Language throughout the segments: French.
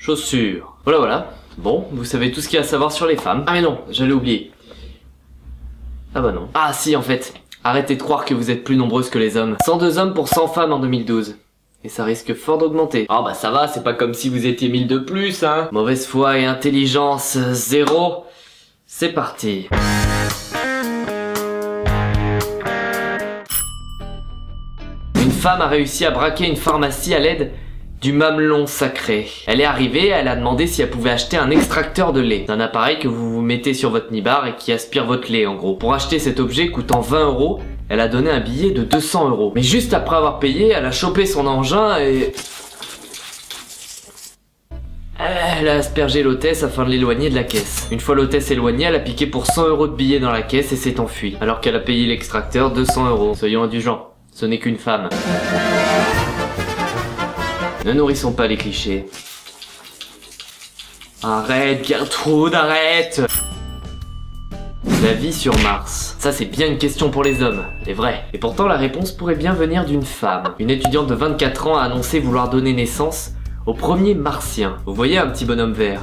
chaussures. Voilà. Bon, vous savez tout ce qu'il y a à savoir sur les femmes. Ah mais non, j'allais oublier. Ah bah non. Ah si, en fait. Arrêtez de croire que vous êtes plus nombreuses que les hommes. 102 hommes pour 100 femmes en 2012. Et ça risque fort d'augmenter. Ah bah ça va, c'est pas comme si vous étiez 1000 de plus, hein. Mauvaise foi et intelligence, 0. C'est parti. Une femme a réussi à braquer une pharmacie à l'aide du mamelon sacré. Elle est arrivée, elle a demandé si elle pouvait acheter un extracteur de lait. C'est un appareil que vous vous mettez sur votre nibar et qui aspire votre lait en gros. Pour acheter cet objet coûtant 20 €, elle a donné un billet de 200 €. Mais juste après avoir payé, elle a chopé son engin et... elle a aspergé l'hôtesse afin de l'éloigner de la caisse. Une fois l'hôtesse éloignée, elle a piqué pour 100 € de billets dans la caisse et s'est enfuie. Alors qu'elle a payé l'extracteur 200 €. Soyons indulgents, ce n'est qu'une femme. Ne nourrissons pas les clichés. Arrête Gertrude, arrête! La vie sur Mars. Ça c'est bien une question pour les hommes, c'est vrai. Et pourtant la réponse pourrait bien venir d'une femme. Une étudiante de 24 ans a annoncé vouloir donner naissance au premier martien. Vous voyez un petit bonhomme vert?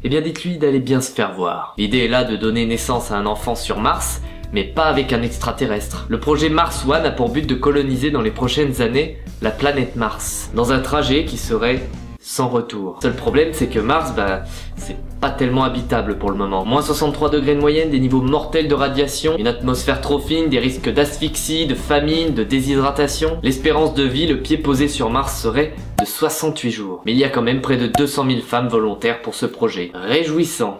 Eh bien dites-lui d'aller bien se faire voir. L'idée est là de donner naissance à un enfant sur Mars, mais pas avec un extraterrestre. Le projet Mars One a pour but de coloniser dans les prochaines années la planète Mars, dans un trajet qui serait sans retour. Seul problème c'est que Mars, c'est pas tellement habitable pour le moment. Moins 63 degrés de moyenne, des niveaux mortels de radiation, une atmosphère trop fine, des risques d'asphyxie, de famine, de déshydratation. L'espérance de vie, le pied posé sur Mars serait de 68 jours. Mais il y a quand même près de 200 000 femmes volontaires pour ce projet. Réjouissant.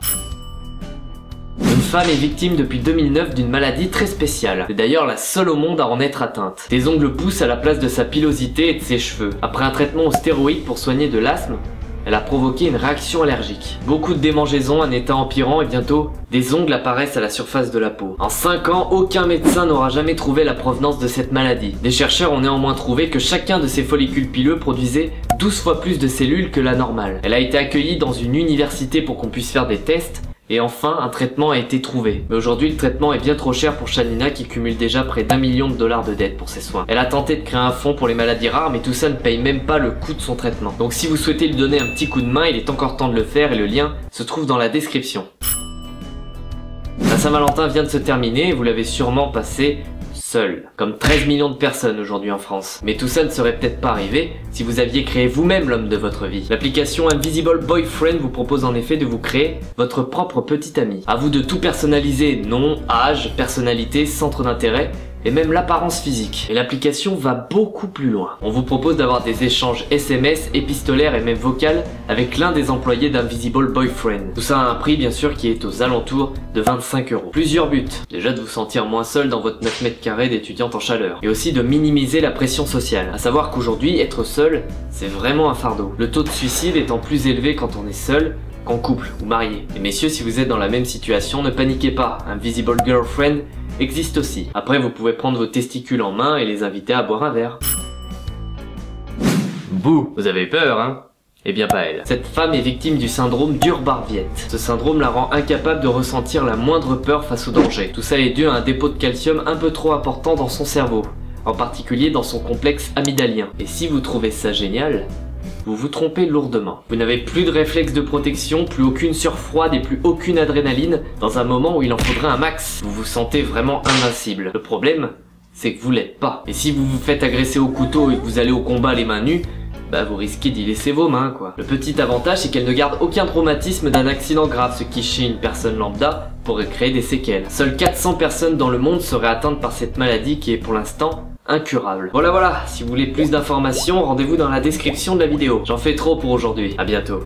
Une femme est victime depuis 2009 d'une maladie très spéciale. C'est d'ailleurs la seule au monde à en être atteinte. Des ongles poussent à la place de sa pilosité et de ses cheveux. Après un traitement aux stéroïdes pour soigner de l'asthme, elle a provoqué une réaction allergique. Beaucoup de démangeaisons, un état empirant et bientôt, des ongles apparaissent à la surface de la peau. En 5 ans, aucun médecin n'aura jamais trouvé la provenance de cette maladie. Des chercheurs ont néanmoins trouvé que chacun de ces follicules pileux produisait 12 fois plus de cellules que la normale. Elle a été accueillie dans une université pour qu'on puisse faire des tests. Et enfin, un traitement a été trouvé. Mais aujourd'hui, le traitement est bien trop cher pour Shanina qui cumule déjà près d'1 million de dollars de dettes pour ses soins. Elle a tenté de créer un fonds pour les maladies rares, mais tout ça ne paye même pas le coût de son traitement. Donc si vous souhaitez lui donner un petit coup de main, il est encore temps de le faire et le lien se trouve dans la description. La Saint-Valentin vient de se terminer et vous l'avez sûrement passé seul, comme 13 millions de personnes aujourd'hui en France. Mais tout ça ne serait peut-être pas arrivé si vous aviez créé vous-même l'homme de votre vie. L'application Invisible Boyfriend vous propose en effet de vous créer votre propre petit ami. À vous de tout personnaliser, nom, âge, personnalité, centre d'intérêt et même l'apparence physique. Et l'application va beaucoup plus loin. On vous propose d'avoir des échanges SMS, épistolaires et même vocales avec l'un des employés d'Invisible Boyfriend. Tout ça à un prix bien sûr qui est aux alentours de 25 €. Plusieurs buts. Déjà de vous sentir moins seul dans votre 9 mètres carrés d'étudiante en chaleur. Et aussi de minimiser la pression sociale. À savoir qu'aujourd'hui, être seul, c'est vraiment un fardeau. Le taux de suicide étant plus élevé quand on est seul qu'en couple ou marié. Et messieurs, si vous êtes dans la même situation, ne paniquez pas. Invisible Girlfriend existe aussi. Après, vous pouvez prendre vos testicules en main et les inviter à boire un verre. Bouh, vous avez peur, hein? Eh bien pas elle. Cette femme est victime du syndrome d'Urbarviette. Ce syndrome la rend incapable de ressentir la moindre peur face au danger. Tout ça est dû à un dépôt de calcium un peu trop important dans son cerveau, en particulier dans son complexe amygdalien. Et si vous trouvez ça génial, vous vous trompez lourdement. Vous n'avez plus de réflexe de protection, plus aucune sueur froide et plus aucune adrénaline dans un moment où il en faudrait un max. Vous vous sentez vraiment invincible. Le problème, c'est que vous l'êtes pas. Et si vous vous faites agresser au couteau et que vous allez au combat les mains nues, vous risquez d'y laisser vos mains quoi. Le petit avantage c'est qu'elle ne garde aucun traumatisme d'un accident grave, ce qui chez une personne lambda pourrait créer des séquelles. Seules 400 personnes dans le monde seraient atteintes par cette maladie qui est pour l'instant incurable. Voilà, si vous voulez plus d'informations, rendez-vous dans la description de la vidéo. J'en fais trop pour aujourd'hui, à bientôt.